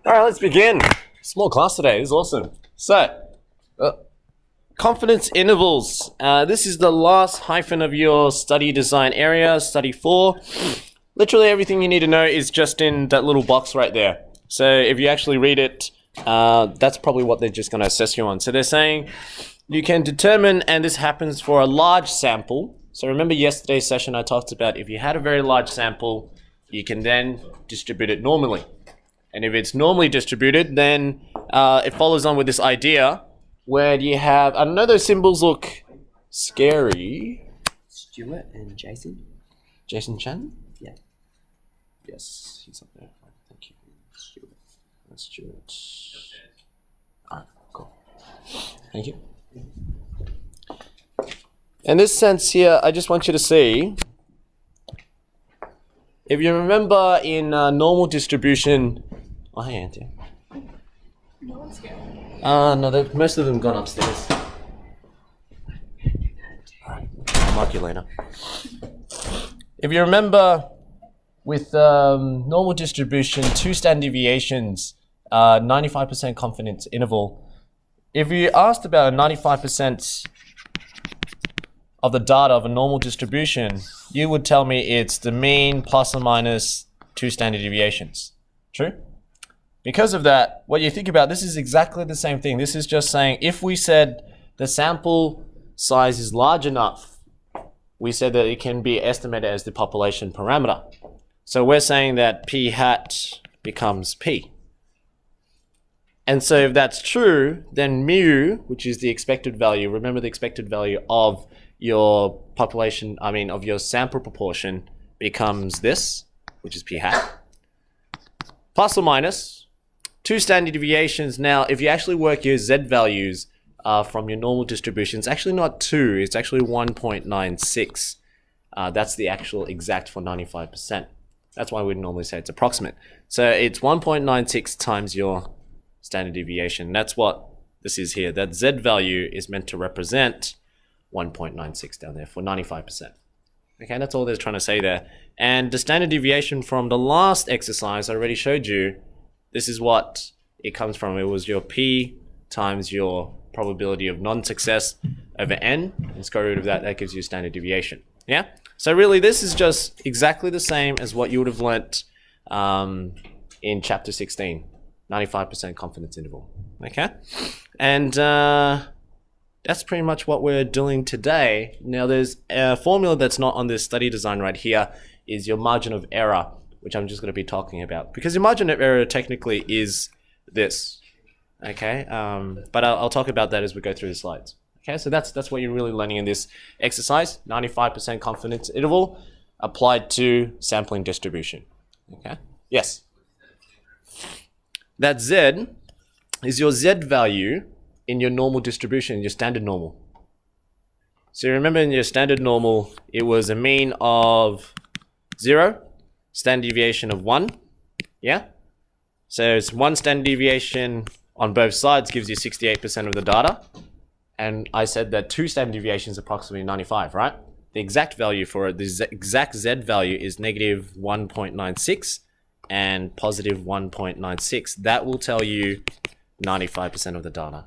All right, let's begin. Small class today. This is awesome. So, confidence intervals. This is the last hyphen of your study design area, study 4. Literally everything you need to know is just in that little box right there. So if you actually read it, that's probably what they're just going to assess you on. So they're saying you can determine, and this happens for a large sample. So remember yesterday's session I talked about if you had a very large sample, you can then distribute it normally. And if it's normally distributed, then it follows on with this idea where you have, I know those symbols look scary. Stuart and Jason. Jason Chan? Yeah. Yes, he's up there. Thank you. Stuart. That's Stuart. Alright, cool. Thank you. In this sense here, I just want you to see, if you remember in normal distribution, oh hey Auntie. No one's here. No, most of them gone upstairs. Alright, I'll mark you later. If you remember with normal distribution, 2 standard deviations, 95% confidence interval. If you asked about a 95% of the data of a normal distribution, you would tell me it's the mean plus or minus 2 standard deviations. True? Because of that, what you think about, this is exactly the same thing. This is just saying, if we said the sample size is large enough, we said that it can be estimated as the population parameter. So we're saying that p hat becomes p. And so if that's true, then mu, which is the expected value, remember the expected value of your population, of your sample proportion becomes this, which is p hat, plus or minus 2 standard deviations. Now, if you actually work your z values from your normal distribution, it's actually not 2, it's actually 1.96. That's the actual exact for 95%. That's why we normally say it's approximate. So it's 1.96 times your standard deviation. That's what this is here. That z value is meant to represent 1.96 down there for 95%. Okay, that's all they're trying to say there. And the standard deviation from the last exercise I already showed you, this is what it comes from. It was your p times your probability of non-success over n, and square root of that, that gives you standard deviation. Yeah? So really this is just exactly the same as what you would have learnt in chapter 16, 95% confidence interval. Okay? And that's pretty much what we're doing today. Now there's a formula that's not on this study design right here, is your margin of error, which I'm just going to be talking about. Because your margin of error technically is this. Okay? But I'll talk about that as we go through the slides. Okay, so that's what you're really learning in this exercise, 95% confidence interval applied to sampling distribution. Okay? Yes? That z is your z value in your normal distribution, your standard normal. So you remember in your standard normal, it was a mean of 0, standard deviation of 1, yeah? So it's 1 standard deviation on both sides gives you 68% of the data. And I said that 2 standard deviations approximately 95, right? The exact value for it, the exact z value is negative 1.96 and positive 1.96. That will tell you 95% of the data.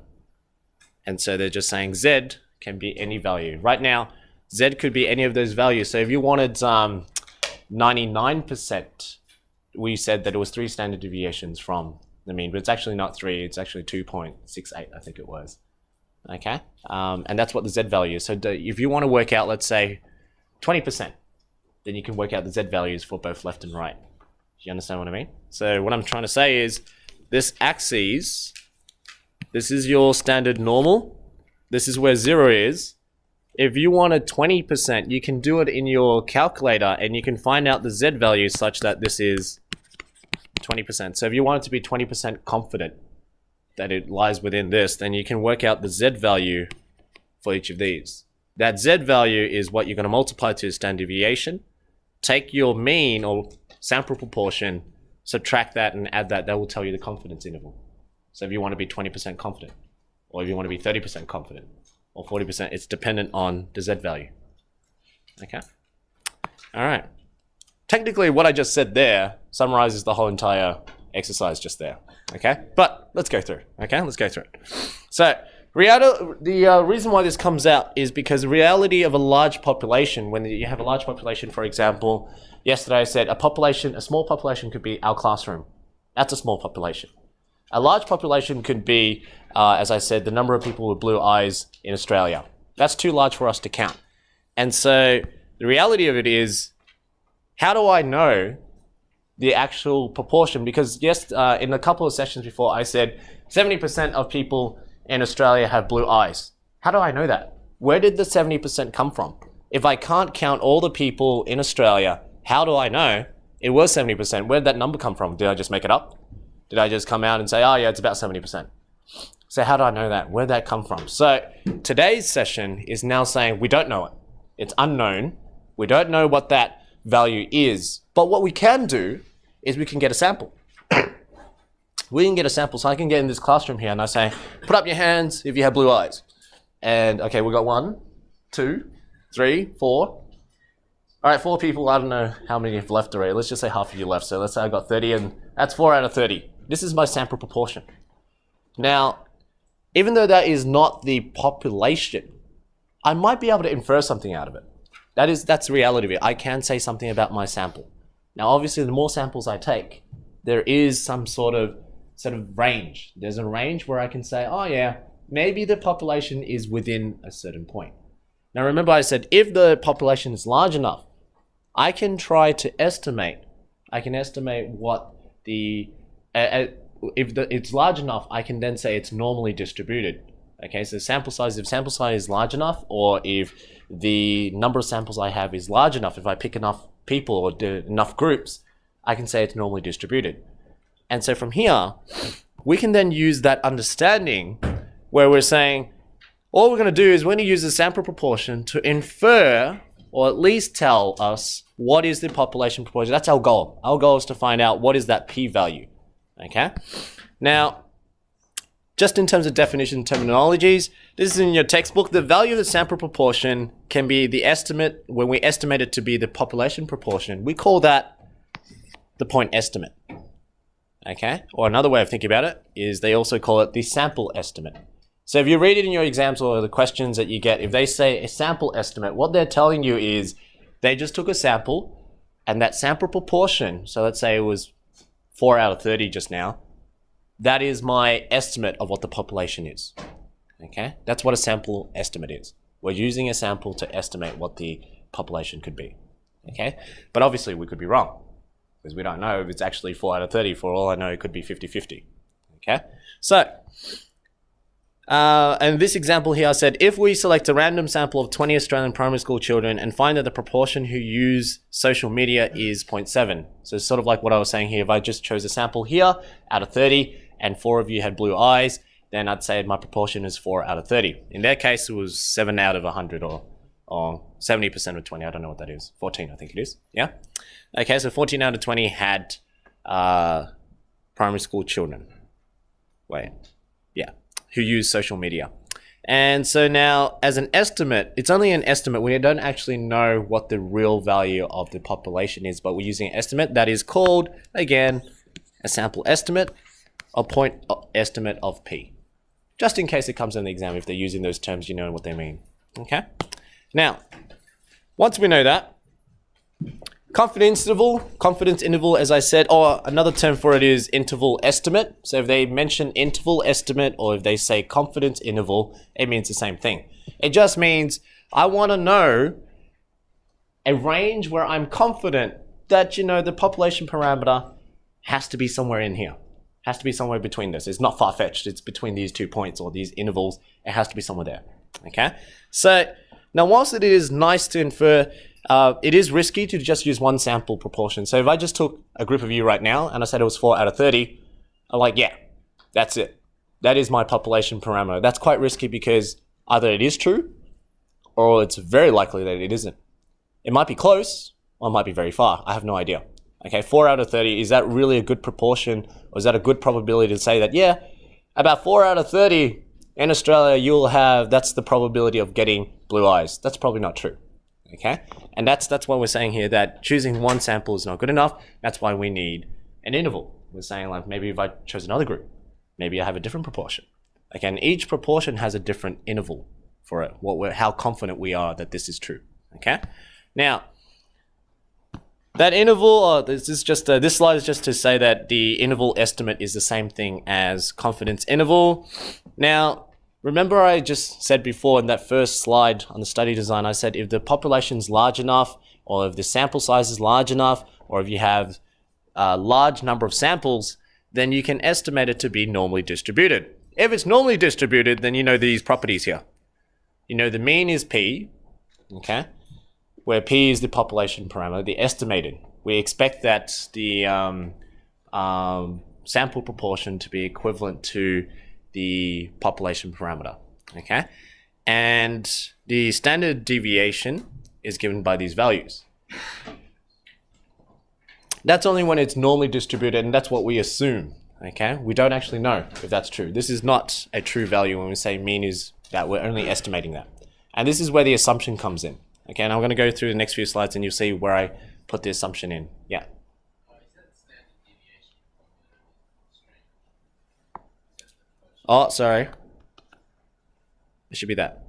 And so they're just saying z can be any value. Right now, z could be any of those values. So if you wanted 99%, we said that it was 3 standard deviations from the mean, but it's actually not 3, it's actually 2.68, I think it was. Okay, and that's what the z value is. So if you want to work out, let's say, 20%, then you can work out the z values for both left and right. Do you understand what I mean? So what I'm trying to say is, this axis, this is your standard normal. This is where 0 is. If you wanted 20%, you can do it in your calculator and you can find out the z value such that this is 20%. So if you want it to be 20% confident that it lies within this, then you can work out the z value for each of these. That z value is what you're going to multiply to standard deviation. Take your mean or sample proportion, subtract that and add that. That will tell you the confidence interval. So if you want to be 20% confident, or if you want to be 30% confident, or 40%, it's dependent on the z value. Okay? All right. Technically, what I just said there summarizes the whole entire exercise just there. Okay, but let's go through. Okay, let's go through it. So the reason why this comes out is because the reality of a large population, when you have a large population, for example, yesterday I said a small population could be our classroom. That's a small population. A large population could be, as I said, the number of people with blue eyes in Australia. That's too large for us to count. And so the reality of it is, how do I know the actual proportion? Because yes, in a couple of sessions before, I said 70% of people in Australia have blue eyes. How do I know that? Where did the 70% come from? If I can't count all the people in Australia, how do I know it was 70%? Where did that number come from? Did I just make it up? Did I just come out and say, oh yeah, it's about 70%? So how do I know that? Where did that come from? So today's session is now saying we don't know it. It's unknown. We don't know what that value is. But what we can do is we can get a sample. We can get a sample. So I can get in this classroom here and I say, put up your hands if you have blue eyes. And okay, we got 1, 2, 3, 4. All right, 4 people. I don't know how many have left already. Let's just say half of you left. So let's say I got 30 and that's 4 out of 30. This is my sample proportion. Now, even though that is not the population, I might be able to infer something out of it. That's the reality of it. I can say something about my sample. Now, obviously, the more samples I take, there is some sort of range. There's a range where I can say, oh yeah, maybe the population is within a certain point. Now, remember I said if the population is large enough, I can try to estimate. I can estimate what the if it's large enough, I can then say it's normally distributed. Okay, so if sample size is large enough, or if the number of samples I have is large enough, if I pick enough people or do enough groups, I can say it's normally distributed. And so from here, we can then use that understanding where we're saying, all we're going to do is we're going to use the sample proportion to infer, or at least tell us, what is the population proportion. That's our goal. Our goal is to find out what is that p-value. Okay? Now, just in terms of definition terminologies, this is in your textbook. The value of the sample proportion can be the estimate. When we estimate it to be the population proportion, we call that the point estimate. Okay? Or another way of thinking about it is they also call it the sample estimate. So if you read it in your exams or the questions that you get, if they say a sample estimate, what they're telling you is they just took a sample and that sample proportion, so let's say it was 4 out of 30 just now, that is my estimate of what the population is. Okay? That's what a sample estimate is. We're using a sample to estimate what the population could be. Okay? But obviously we could be wrong because we don't know if it's actually 4 out of 30. For all I know, it could be 50-50. Okay? So, and this example here, I said, if we select a random sample of 20 Australian primary school children and find that the proportion who use social media is 0.7. So it's sort of like what I was saying here. If I just chose a sample here out of 30 and 4 of you had blue eyes, then I'd say my proportion is 4 out of 30. In their case, it was 7 out of 100 or 70% of 20. I don't know what that is. 14, I think it is. Yeah? Okay, so 14 out of 20 had primary school children. Wait. Yeah. Who use social media. And so now, as an estimate, it's only an estimate. We don't actually know what the real value of the population is, but we're using an estimate that is called, again, a sample estimate, a point estimate of P. Just in case it comes in the exam, if they're using those terms, you know what they mean. Okay? Now, once we know that, confidence interval, as I said, or another term for it is interval estimate. So if they mention interval estimate or if they say confidence interval, it means the same thing. It just means I want to know a range where I'm confident that, you know, the population parameter has to be somewhere in here. Has to be somewhere between this. It's not far-fetched. It's between these 2 points or these intervals. It has to be somewhere there. Okay? So now, whilst it is nice to infer, it is risky to just use one sample proportion. So if I just took a group of you right now and I said it was 4 out of 30, I'm like, yeah, that's it. That is my population parameter. That's quite risky because either it is true or it's very likely that it isn't. It might be close or it might be very far. I have no idea. Okay, 4 out of 30, is that really a good proportion, or is that a good probability to say that, yeah, about 4 out of 30 in Australia, you'll have, that's the probability of getting blue eyes. That's probably not true. Okay, and that's why we're saying here that choosing one sample is not good enough. That's why we need an interval. We're saying like maybe if I chose another group, maybe I have a different proportion. Again, each proportion has a different interval for it, how confident we are that this is true. Okay? Now, that interval, this slide is just to say that the interval estimate is the same thing as confidence interval. Now, remember I just said before in that first slide on the study design, I said if the population's large enough, or if the sample size is large enough, or if you have a large number of samples, then you can estimate it to be normally distributed. If it's normally distributed, then you know these properties here. You know the mean is P, okay? Where P is the population parameter, the estimated. We expect that the sample proportion to be equivalent to the population parameter, okay? And the standard deviation is given by these values. That's only when it's normally distributed, and that's what we assume, okay? We don't actually know if that's true. This is not a true value when we say mean is that. We're only estimating that. And this is where the assumption comes in. Okay, and I'm going to go through the next few slides and you'll see where I put the assumption in. Yeah. Oh, sorry. It should be that.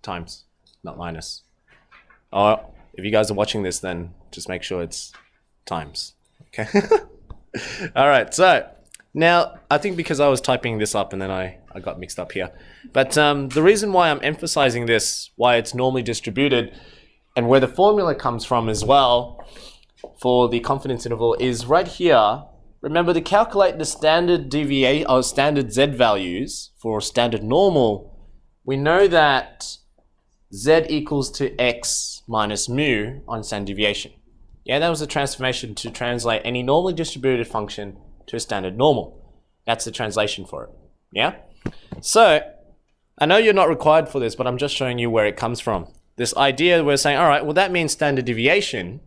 Times, not minus. Oh, if you guys are watching this, then just make sure it's times. Okay. All right, so now I think because I was typing this up and then I got mixed up here. But the reason why I'm emphasizing this, why it's normally distributed, and where the formula comes from as well for the confidence interval is right here. Remember, to calculate the standard deviation or standard Z values for standard normal, we know that Z equals to X minus mu on standard deviation. Yeah, that was the transformation to translate any normally distributed function to a standard normal. That's the translation for it. Yeah? So, I know you're not required for this, but I'm just showing you where it comes from. This idea, we're saying, all right, well, that means standard deviation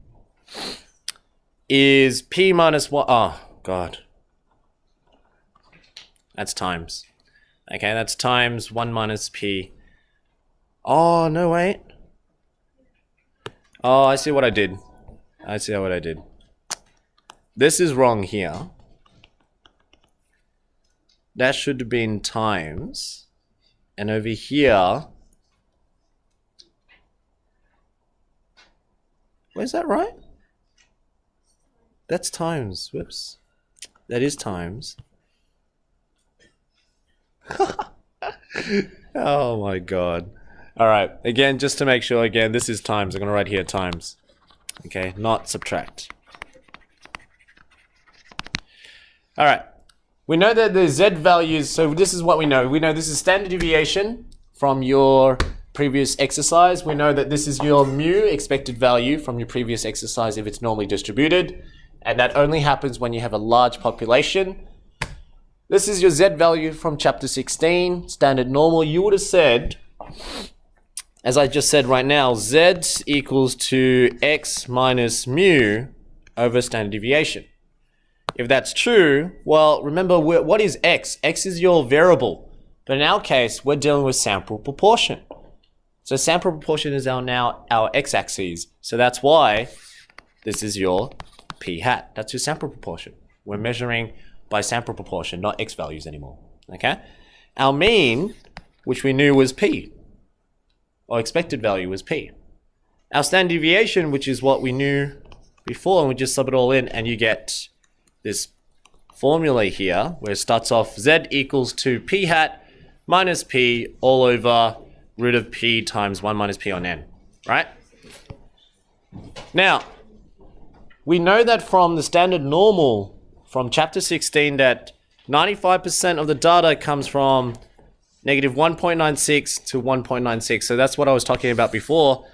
is P minus 1. Oh, God. That's times. Okay, that's times 1 minus P. Oh, no, wait. Oh, I see what I did. I see what I did. This is wrong here. That should have been times. And over here, where's that right? That's times. Whoops. That is times. Oh my God. All right. Again, just to make sure, again, this is times. I'm going to write here times. Okay, not subtract. All right. We know that the Z values, so this is what we know. We know this is standard deviation from your previous exercise. We know that this is your mu expected value from your previous exercise if it's normally distributed. And that only happens when you have a large population. This is your Z value from chapter 16, standard normal. You would have said, as I just said right now, Z equals to X minus mu over standard deviation. If that's true, well, remember, what is X? X is your variable. But in our case, we're dealing with sample proportion. So sample proportion is now our x-axis. So that's why this is your p hat. That's your sample proportion. We're measuring by sample proportion, not x values anymore. Okay? Our mean, which we knew was p, or expected value was p. Our standard deviation, which is what we knew before, and we just sub it all in, and you get this formula here, where it starts off z equals to p hat minus p all over root of p times 1 minus p on n, right? Now, we know that from the standard normal from chapter 16 that 95% of the data comes from negative 1.96 to 1.96. So that's what I was talking about before.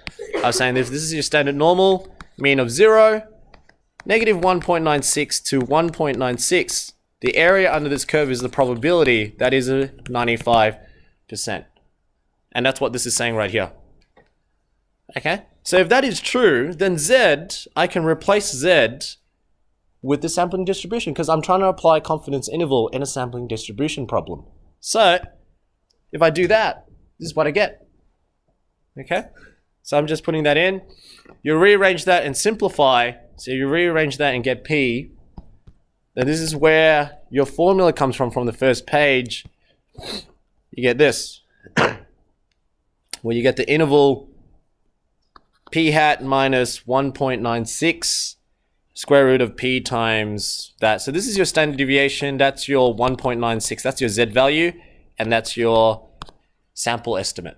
I was saying if this is your standard normal, mean of 0, negative 1.96 to 1.96. The area under this curve is the probability. That is a 95%. And that's what this is saying right here. Okay? So if that is true, then Z, I can replace Z with the sampling distribution because I'm trying to apply confidence interval in a sampling distribution problem. So if I do that, this is what I get. Okay? So I'm just putting that in. You rearrange that and simplify. So you rearrange that and get P. then this is where your formula comes from the first page. You get this, where you get the interval p hat minus 1.96 square root of p times that. So this is your standard deviation, that's your 1.96, that's your z value, and that's your sample estimate.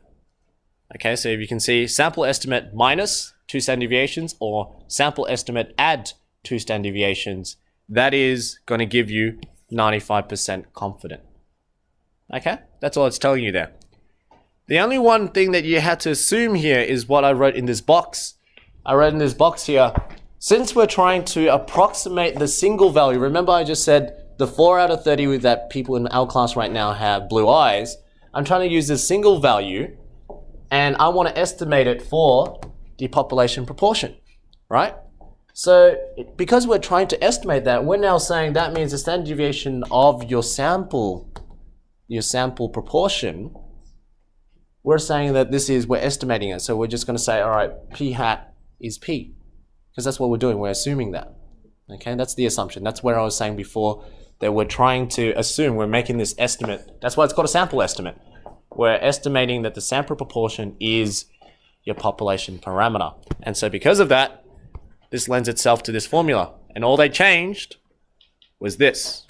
Okay, so if you can see sample estimate minus 2 standard deviations or sample estimate add 2 standard deviations, that is going to give you 95% confident. Okay, that's all it's telling you there. The only one thing that you had to assume here is what I wrote in this box. I wrote in this box here, since we're trying to approximate the single value, remember I just said the 4 out of 30 that people in our class right now have blue eyes. I'm trying to use this single value and I want to estimate it for the population proportion, right? So because we're trying to estimate that, we're now saying that means the standard deviation of your sample proportion, we're saying that we're estimating it. So we're just going to say, all right, p hat is p. Because that's what we're doing, we're assuming that. Okay, that's the assumption. That's where I was saying before that we're trying to assume, we're making this estimate. That's why it's called a sample estimate. We're estimating that the sample proportion is your population parameter. And so because of that, this lends itself to this formula. And all they changed was this.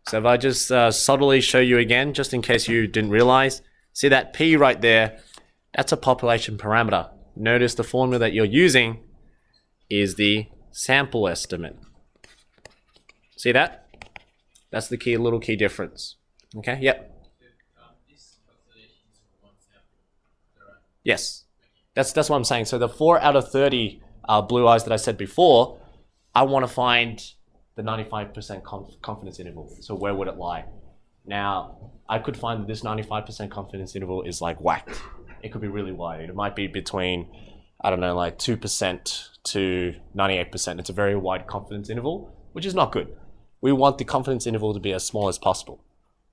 So if I just subtly show you again, just in case you didn't realize, see that p right there, that's a population parameter. Notice the formula that you're using is the sample estimate. See that? That's the little key difference. Okay, yep. Yes, that's what I'm saying. So the 4 out of 30 blue eyes that I said before, I want to find the 95% confidence interval. So where would it lie? Now, I could find that this 95% confidence interval is like whacked. It could be really wide. It might be between, I don't know, like 2% to 98%. It's a very wide confidence interval, which is not good. We want the confidence interval to be as small as possible.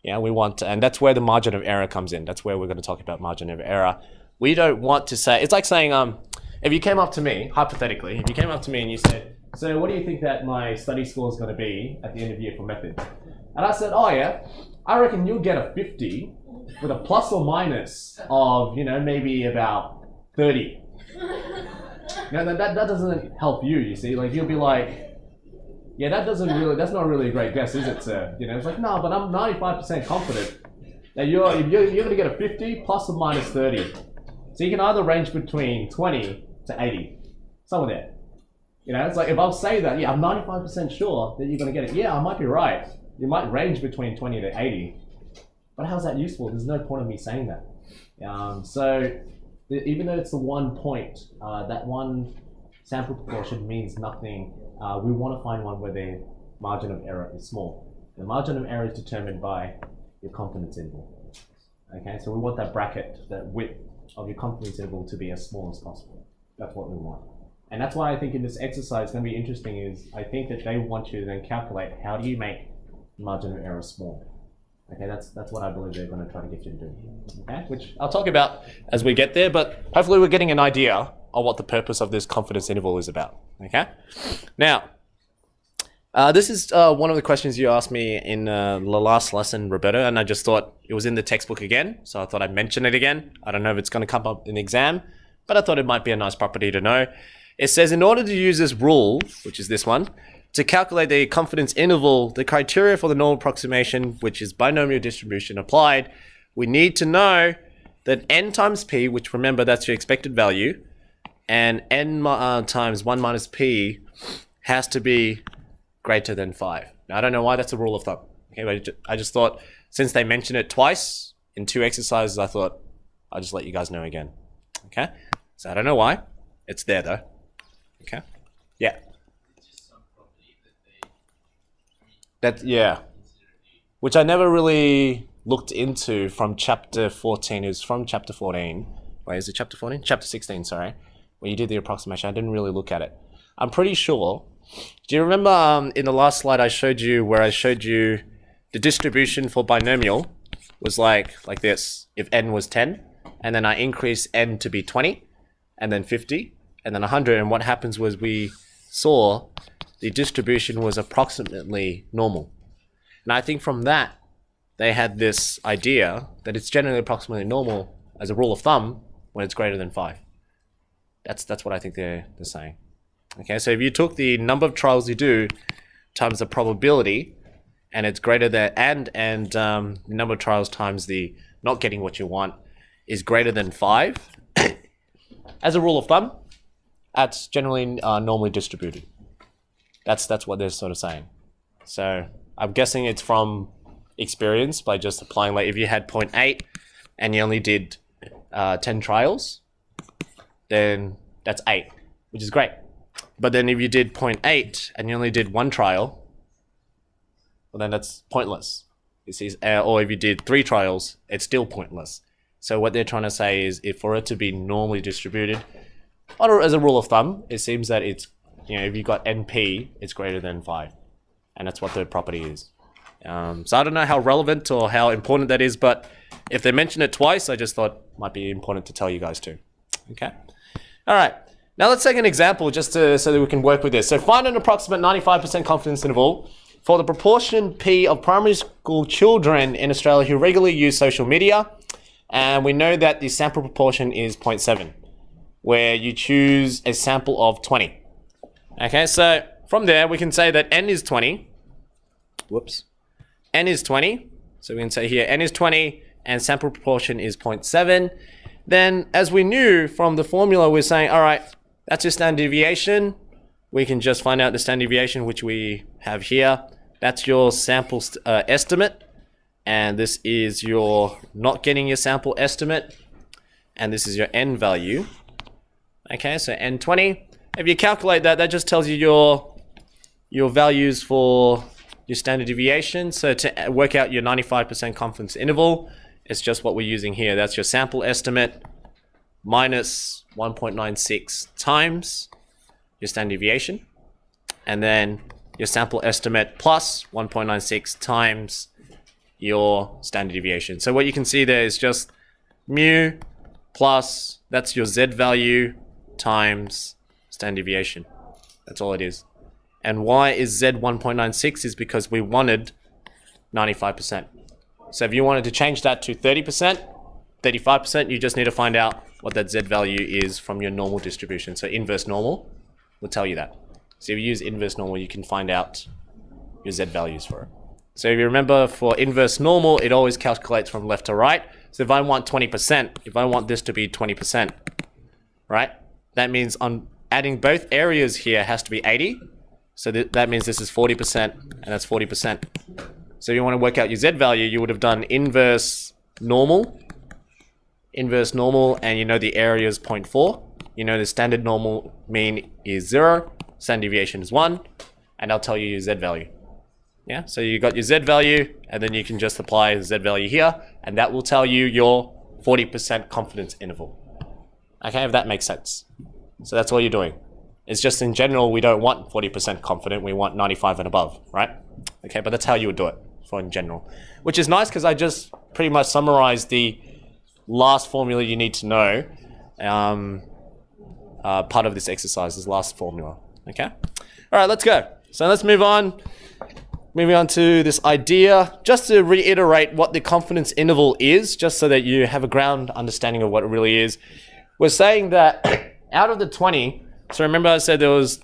Yeah, we want to, and that's where the margin of error comes in. That's where we're going to talk about margin of error. We don't want to say, it's like saying, if you came up to me, hypothetically, if you came up to me and you said, so what do you think that my study score is going to be at the end of the year for methods? And I said, oh yeah, I reckon you'll get a 50 with a plus or minus of, maybe about 30. Now that doesn't help you, you see, like you'll be like, yeah, that's not really a great guess, is it, sir? It's like, no, but I'm 95% confident that you're going to get a 50 plus or minus 30. So you can either range between 20 to 80, somewhere there. It's like if I'll say that, yeah, I'm 95% sure that you're going to get it. Yeah, I might be right. You might range between 20 to 80. But how's that useful? There's no point of me saying that. Even though it's the 1 point, that one sample proportion means nothing. We want to find one where the margin of error is small. The margin of error is determined by your confidence interval. Okay, so we want that bracket, that width of your confidence interval to be as small as possible. That's what we want. And that's why I think in this exercise, it's going to be interesting is I think that they want you to then calculate how do you make margin of error small. Okay, that's what I believe they're going to try to get you to do. Okay, which I'll talk about as we get there, but hopefully we're getting an idea of what the purpose of this confidence interval is about. Okay, now this is one of the questions you asked me in the last lesson, Roberto, and I just thought it was in the textbook again, so I thought I'd mention it again. I don't know if it's going to come up in the exam, but I thought it might be a nice property to know. It says, in order to use this rule, which is this one, to calculate the confidence interval, the criteria for the normal approximation, which is binomial distribution applied, we need to know that n times p, which remember that's your expected value, and n times 1 minus p has to be greater than 5. Now, I don't know why that's a rule of thumb. Okay, but I just thought, since they mentioned it twice in 2 exercises, I thought I'll just let you guys know again. Okay, so I don't know why. It's there though. Okay, yeah. Yeah, which I never really looked into from chapter 14. It was from chapter 14. Wait, is it chapter 14? Chapter 16, sorry. When you did the approximation, I didn't really look at it. I'm pretty sure. Do you remember in the last slide I showed you where I showed you the distribution for binomial was like this. If n was 10, and then I increase n to be 20, and then 50, and then 100. And what happens was we saw the distribution was approximately normal. And I think from that, they had this idea that it's generally approximately normal as a rule of thumb when it's greater than 5. That's what I think they're saying. Okay, so if you took the number of trials you do times the probability, and it's greater than, and the number of trials times the not getting what you want is greater than 5, as a rule of thumb, that's generally normally distributed. That's what they're sort of saying. So I'm guessing it's from experience by just applying, like if you had 0.8 and you only did 10 trials, then that's 8, which is great. But then if you did 0.8 and you only did 1 trial, well then that's pointless. You see, or if you did 3 trials, it's still pointless. So what they're trying to say is, if for it to be normally distributed, or as a rule of thumb, it seems that it's, you know, if you got NP, it's greater than 5, and that's what the property is. So I don't know how relevant or how important that is, but if they mention it twice, I just thought it might be important to tell you guys too. Okay. All right. Now let's take an example just so that we can work with this. So find an approximate 95% confidence interval for the proportion P of primary school children in Australia who regularly use social media. And we know that the sample proportion is 0.7, where you choose a sample of 20. Okay, so from there we can say that n is 20. Whoops. N is 20. So we can say here n is 20 and sample proportion is 0.7. Then as we knew from the formula, we're saying, all right, that's your standard deviation. We can just find out the standard deviation, which we have here. That's your sample estimate. And this is your not getting your sample estimate. And this is your n value. Okay, so n20. If you calculate that, that just tells you your values for your standard deviation. So to work out your 95% confidence interval, it's just what we're using here. That's your sample estimate minus 1.96 times your standard deviation. And then your sample estimate plus 1.96 times your standard deviation. So what you can see there is just mu plus, that's your z value times standard deviation. That's all it is. And why is z 1.96 is because we wanted 95%. So if you wanted to change that to 30%, 35%, you just need to find out what that z value is from your normal distribution. So inverse normal will tell you that. So if you use inverse normal, you can find out your z values for it. So if you remember, for inverse normal, it always calculates from left to right. So if I want 20%, if I want this to be 20%, right? That means on adding both areas here has to be 80. So that means this is 40% and that's 40%. So if you want to work out your z value, you would have done inverse normal, and you know the area is 0.4. You know the standard normal mean is 0, standard deviation is 1, and I'll tell you your z value. Yeah, so you got your z value, and then you can just apply the z value here, and that will tell you your 40% confidence interval. Okay, if that makes sense. So that's all you're doing. It's just in general, we don't want 40% confident, we want 95 and above, right? Okay, but that's how you would do it for in general. Which is nice because I just pretty much summarized the last formula you need to know. Part of this exercise is last formula, okay? All right, let's go. So let's move on. Moving on to this idea, just to reiterate what the confidence interval is, just so that you have a ground understanding of what it really is. We're saying that out of the 20, so remember I said there was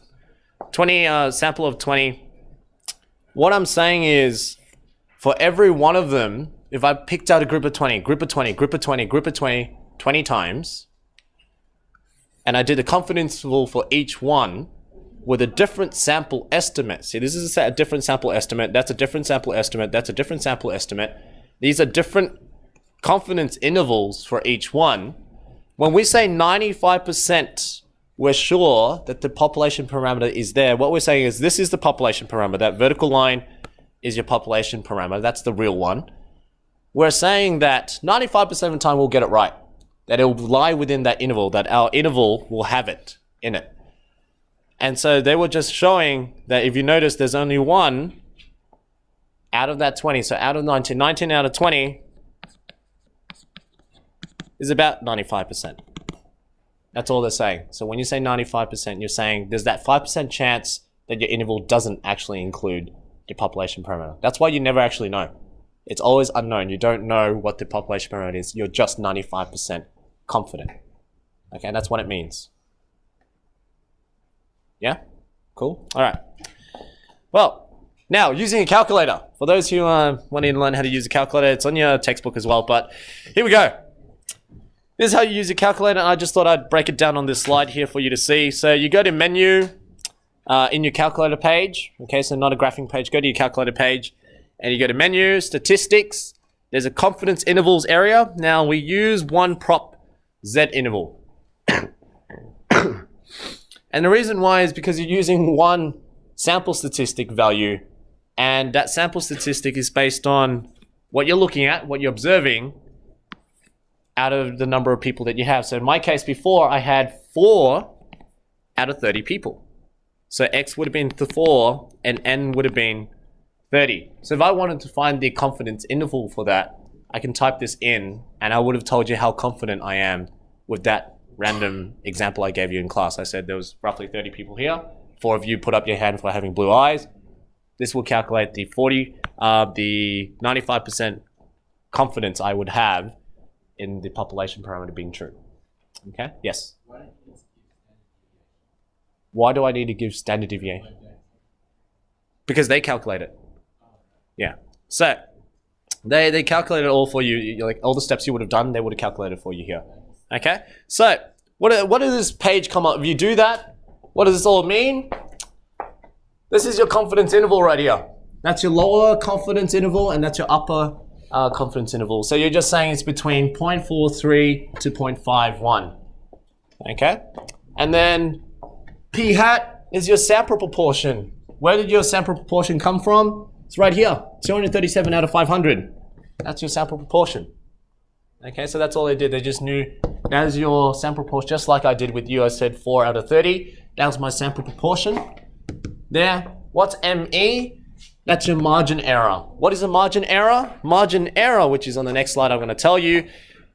20, sample of 20. What I'm saying is, for every one of them, if I picked out a group of 20, group of 20, group of 20, group of 20, 20 times, and I did the confidence interval for each one with a different sample estimate. See, this is a different sample estimate, that's a different sample estimate, that's a different sample estimate. These are different confidence intervals for each one. When we say 95%, we're sure that the population parameter is there. What we're saying is this is the population parameter. That vertical line is your population parameter. That's the real one. We're saying that 95% of the time we'll get it right. That it will lie within that interval, that our interval will have it in it. And so they were just showing that if you notice there's only one out of that 20. So out of 19, 19 out of 20 is about 95%. That's all they're saying. So when you say 95%, you're saying there's that 5% chance that your interval doesn't actually include your population parameter. That's why you never actually know. It's always unknown. You don't know what the population parameter is. You're just 95% confident. Okay, and that's what it means. Yeah? Cool? All right. Well, now, using a calculator. For those who want to learn how to use a calculator, it's on your textbook as well, but here we go. This is how you use a calculator, and I just thought I'd break it down on this slide here for you to see. So you go to menu in your calculator page. Okay, so not a graphing page. Go to your calculator page, and you go to menu, statistics. There's a confidence intervals area. Now we use one prop Z interval. And the reason why is because you're using one sample statistic value, and that sample statistic is based on what you're looking at, what you're observing, out of the number of people that you have. So in my case before, I had 4 out of 30 people. So X would have been 4 and N would have been 30. So if I wanted to find the confidence interval for that, I can type this in and I would have told you how confident I am with that random example I gave you in class. I said there was roughly 30 people here. 4 of you put up your hand for having blue eyes. This will calculate the 95% confidence I would have in the population parameter being true. Okay? Yes? Why do I need to give standard deviation? Because they calculate it. Yeah. So, they calculate it all for you. Like all the steps you would have done, they would have calculated for you here. Okay? So, what does this page come up? If you do that, what does this all mean? This is your confidence interval right here. That's your lower confidence interval and that's your upper confidence interval. So you're just saying it's between 0.43 to 0.51. Okay? And then P hat is your sample proportion. Where did your sample proportion come from? It's right here, 237 out of 500. That's your sample proportion. Okay, so that's all they did. They just knew that is your sample proportion, just like I did with you. I said 4 out of 30. That was my sample proportion. There. What's ME? That's your margin error. What is a margin error? Margin error, which is on the next slide I'm going to tell you.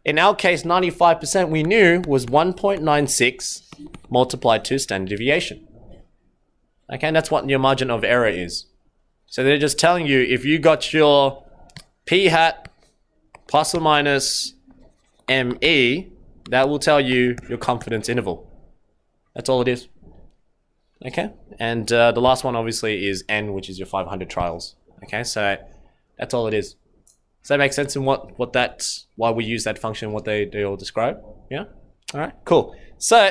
In our case, 95% we knew was 1.96 multiplied to standard deviation. Okay, and that's what your margin of error is. So they're just telling you if you got your P hat plus or minus ME, that will tell you your confidence interval. That's all it is. Okay, and the last one obviously is N, which is your 500 trials. Okay, so that's all it is. Does that make sense in why we use that function, what they all describe? Yeah? All right, cool. So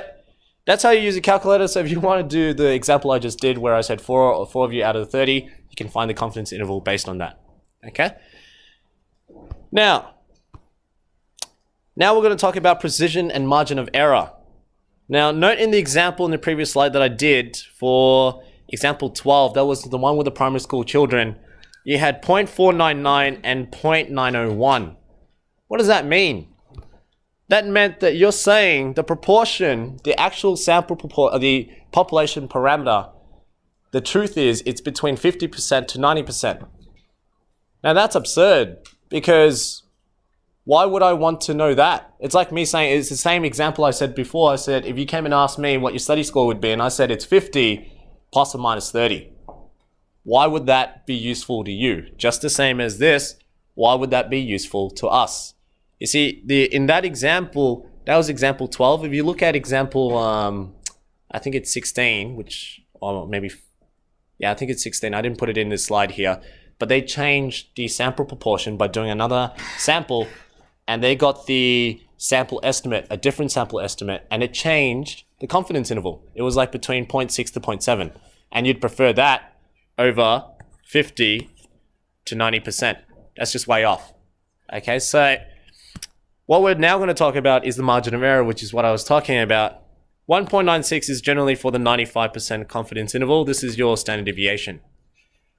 that's how you use a calculator. So if you want to do the example I just did where I said 4 of you out of the 30, you can find the confidence interval based on that. Okay? Now we're going to talk about precision and margin of error. Now, note in the example in the previous slide that I did for example 12, that was the one with the primary school children, you had 0.499 and 0.901. What does that mean? That meant that you're saying the proportion, the actual sample proportion, the population parameter, the truth is it's between 50% to 90%. Now that's absurd because why would I want to know that? It's like me saying, it's the same example I said before. I said, if you came and asked me what your study score would be, and I said it's 50 plus or minus 30. Why would that be useful to you? Just the same as this, why would that be useful to us? You see, in that example, that was example 12. If you look at example, I think it's 16, which, or maybe, yeah, I think it's 16. I didn't put it in this slide here, but they changed the sample proportion by doing another sample, and they got the sample estimate, a different sample estimate, and it changed the confidence interval. It was like between 0.6 to 0.7, and you'd prefer that over 50 to 90%. That's just way off. Okay, so what we're now going to talk about is the margin of error, which is what I was talking about. 1.96 is generally for the 95% confidence interval. This is your standard deviation.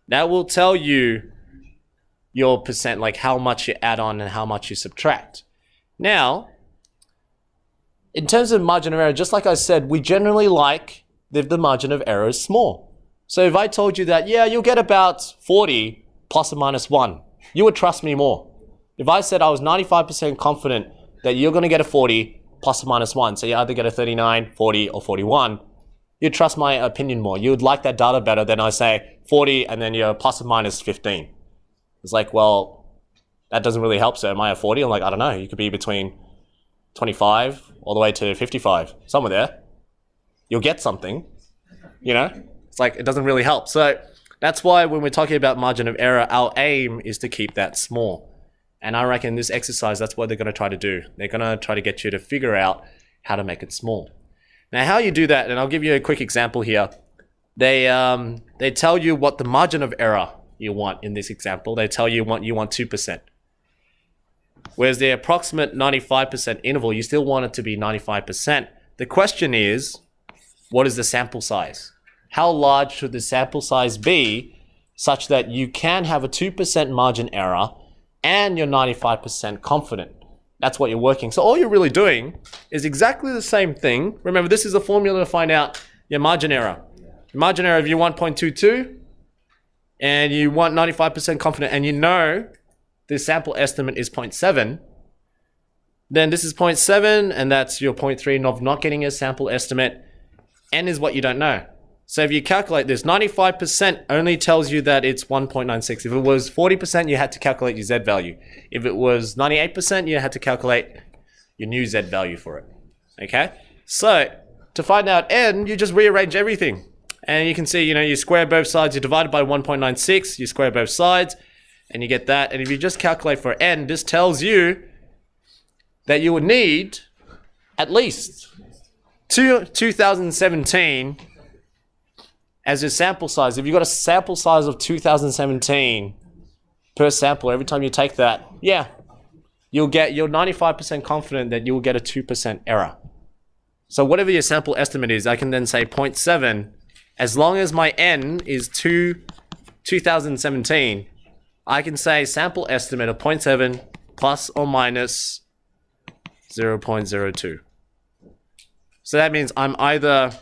That will tell you your percent, like how much you add on and how much you subtract. Now, in terms of margin of error, just like I said, we generally like if the margin of error is small. So if I told you that, yeah, you'll get about 40 plus or minus 1, you would trust me more. If I said I was 95% confident that you're going to get a 40 plus or minus 1, so you either get a 39, 40, or 41, You'd trust my opinion more. You would like that data better than I say 40 and then you're plus or minus 15. It's like, well, that doesn't really help. So am I at 40? I'm like, I don't know. You could be between 25 all the way to 55. Somewhere there. You'll get something, you know? It's like, it doesn't really help. So that's why when we're talking about margin of error, our aim is to keep that small. And I reckon this exercise, that's what they're going to try to do. They're going to try to get you to figure out how to make it small. Now, how you do that, and I'll give you a quick example here. They tell you what the margin of error you want in this example. They tell you you want 2%. Whereas the approximate 95% interval, you still want it to be 95%. The question is, what is the sample size? How large should the sample size be such that you can have a 2% margin error and you're 95% confident? That's what you're working. So all you're really doing is exactly the same thing. Remember, this is a formula to find out your margin error. Your margin error, if you want 0.22 and you want 95% confident and you know the sample estimate is 0.7, then this is 0.7 and that's your 0.3 of not getting a sample estimate. N is what you don't know. So if you calculate this, 95% only tells you that it's 1.96. If it was 40%, you had to calculate your Z value. If it was 98%, you had to calculate your new Z value for it. Okay? So to find out N, you just rearrange everything. And you can see, you know, you square both sides, you divide it by 1.96, you square both sides, and you get that. And if you just calculate for N, this tells you that you would need at least 2017 as your sample size. If you've got a sample size of 2017 per sample, every time you take that, yeah, you're 95% confident that you'll get a 2% error. So whatever your sample estimate is, I can then say 0.7, as long as my N is 2017, I can say sample estimate of 0.7 plus or minus 0.02. So that means I'm either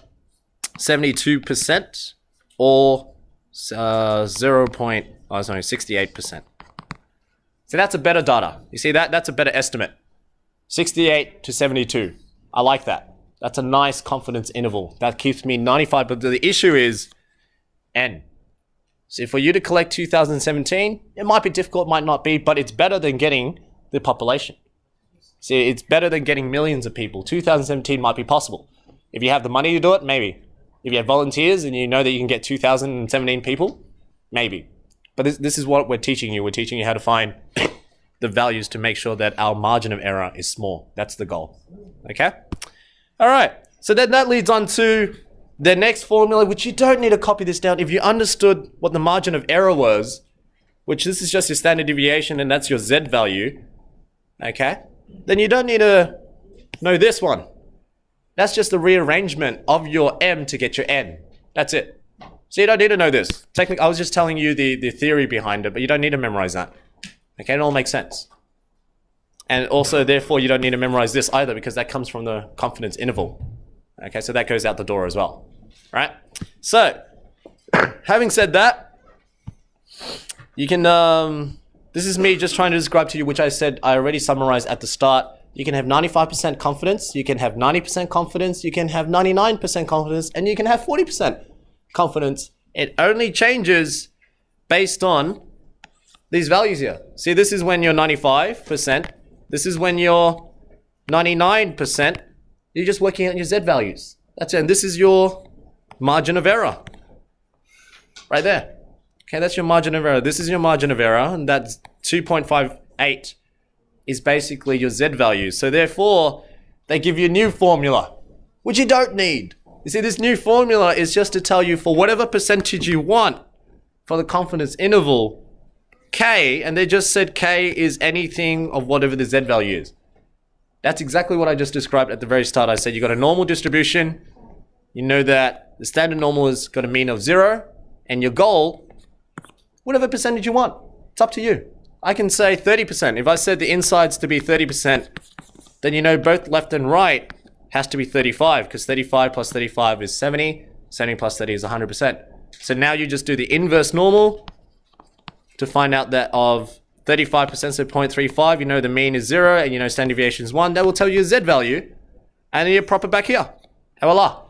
72% or 68%. So that's a better data. You see that? That's a better estimate. 68 to 72. I like that. That's a nice confidence interval. That keeps me 95, but the issue is N. So for you to collect 2017, it might be difficult, might not be, but it's better than getting the population. See, it's better than getting millions of people. 2017 might be possible. If you have the money to do it, maybe. If you have volunteers and you know that you can get 2017 people, maybe. But this is what we're teaching you. We're teaching you how to find the values to make sure that our margin of error is small. That's the goal. Okay? All right. So then that leads on to the next formula, which you don't need to copy this down. If you understood what the margin of error was, which this is just your standard deviation and that's your Z value, okay? Then you don't need to know this one. That's just a rearrangement of your M to get your N. That's it. So you don't need to know this. Technically, I was just telling you the theory behind it, but you don't need to memorize that. Okay, it all makes sense. And also, therefore, you don't need to memorize this either because that comes from the confidence interval. Okay, so that goes out the door as well. Right? So, having said that, you can, this is me just trying to describe to you, which I said I already summarized at the start. You can have 95% confidence, you can have 90% confidence, you can have 99% confidence, and you can have 40% confidence. It only changes based on these values here. See, this is when you're 95%. This is when you're 99%. You're just working out your Z values. That's it. And this is your margin of error. Right there. Okay, that's your margin of error. This is your margin of error, and that's 2.58 is basically your Z value. So therefore, they give you a new formula, which you don't need. You see, this new formula is just to tell you for whatever percentage you want for the confidence interval, K, and they just said K is anything of whatever the Z value is. That's exactly what I just described at the very start. I said you got a normal distribution. You know that the standard normal has got a mean of 0, and your goal, whatever percentage you want. It's up to you. I can say 30%. If I said the insides to be 30%, then you know both left and right has to be 35, because 35 plus 35 is 70. 70 plus 30 is 100%. So now you just do the inverse normal to find out that of 35%, so 0.35, you know the mean is 0, and you know standard deviation is 1. That will tell you a Z value, and then you prop it back here. Voila.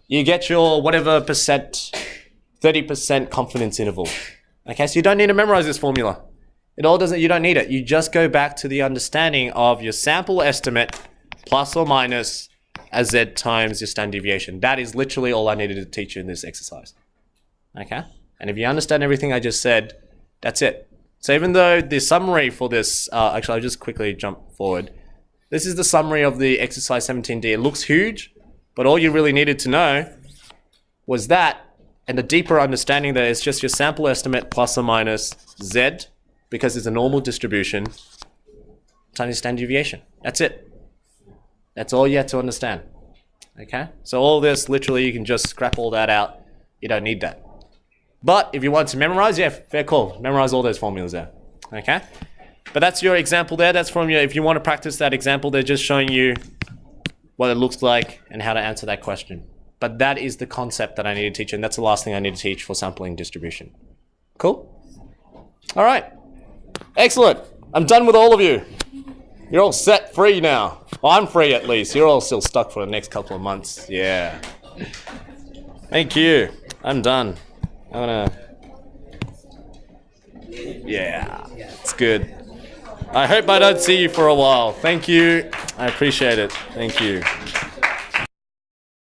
you get your whatever percent, 30% confidence interval. Okay, so you don't need to memorize this formula. You don't need it. You just go back to the understanding of your sample estimate plus or minus a z times your standard deviation. That is literally all I needed to teach you in this exercise. Okay? And if you understand everything I just said, that's it. So even though the summary for this, actually I'll just quickly jump forward. This is the summary of the exercise 17D. It looks huge, but all you really needed to know was that, and the deeper understanding that it's just your sample estimate plus or minus z, because it's a normal distribution, times your standard deviation. That's it. That's all you have to understand. Okay? So all this, literally, you can just scrap all that out. You don't need that. But if you want to memorize, yeah, fair call. Memorize all those formulas there. Okay? But that's your example there. That's from your, if you want to practice that example, they're just showing you what it looks like and how to answer that question. But that is the concept that I need to teach, and that's the last thing I need to teach for sampling distribution. Cool? All right. Excellent. I'm done with all of you. You're all set free now. Well, I'm free at least. You're all still stuck for the next couple of months. Yeah. Thank you. I'm done. I'm gonna... Yeah. It's good. I hope I don't see you for a while. Thank you. I appreciate it. Thank you.